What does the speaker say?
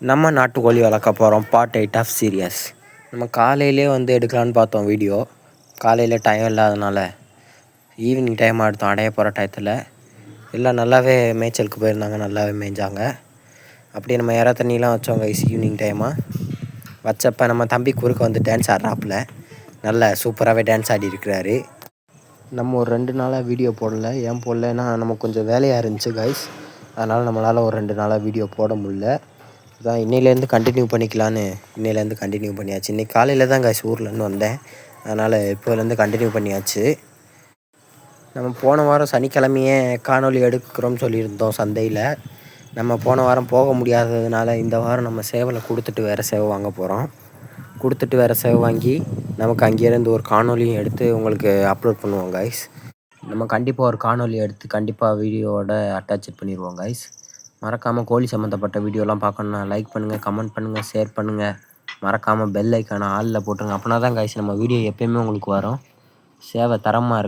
நம்ம நாட்டுக்கோழி வளர்க்க போகிறோம். Part 8 of series. நம்ம காலையிலே வந்து எடுக்கலான்னு பார்த்தோம் வீடியோ. காலையில் டைம் இல்லாதனால ஈவினிங் டைம் எடுத்தோம். அடைய போகிற டயத்தில் எல்லாம் நல்லாவே மேய்ச்சலுக்கு போயிருந்தாங்க, நல்லாவே மேய்ஞ்சாங்க. அப்படியே நம்ம இற தண்ணிலாம் வச்சோம் கைஸ். ஈவினிங் டைமாக வச்சப்போ நம்ம தம்பி குறுக்க வந்து டான்ஸ் ஆடுறாப்புல. நல்லா சூப்பராகவே டான்ஸ் ஆடி இருக்கிறாரு. நம்ம ஒரு 2 நாளாக வீடியோ போடலை. ஏன் போடலைன்னா நமக்கு கொஞ்சம் வேலையாக இருந்துச்சு கைஸ். அதனால் நம்மளால் ஒரு 2 நாளாக வீடியோ போட முடியல. இதான் இன்னையிலேருந்து கண்டினியூ பண்ணிக்கலான்னு இன்னையிலேருந்து கண்டினியூ பண்ணியாச்சு. இன்றைக்கி காலையில் தான் கைஸ் ஊர்லேருந்து வந்தேன். அதனால் இப்போலேருந்து கண்டினியூ பண்ணியாச்சு. நம்ம போன வாரம் சனிக்கிழமையே காணொலி எடுக்கிறோம்னு சொல்லியிருந்தோம் சந்தையில். நம்ம போன வாரம் போக முடியாததுனால இந்த வாரம் நம்ம சேவலை கொடுத்துட்டு வேறு சேவை வாங்க போகிறோம். கொடுத்துட்டு வேறு சேவை வாங்கி நமக்கு அங்கேருந்து ஒரு காணொலியும் எடுத்து உங்களுக்கு அப்லோட் பண்ணுவோம் கைஸ். நம்ம கண்டிப்பாக ஒரு காணொலி எடுத்து கண்டிப்பாக வீடியோவோட அட்டாச் பண்ணிடுவோம் கைஸ். மறக்காமல் கோழி சம்மந்தப்பட்ட வீடியோலாம் பார்க்கணுன்னா லைக் பண்ணுங்கள், கமெண்ட் பண்ணுங்கள், ஷேர் பண்ணுங்கள். மறக்காமல் பெல் ஐக்கானை ஆலில் போட்டுருங்க. அப்படின்னா தான் கைஸ் நம்ம வீடியோ எப்போயுமே உங்களுக்கு வரும். சேவை தரமாக இருக்கும்.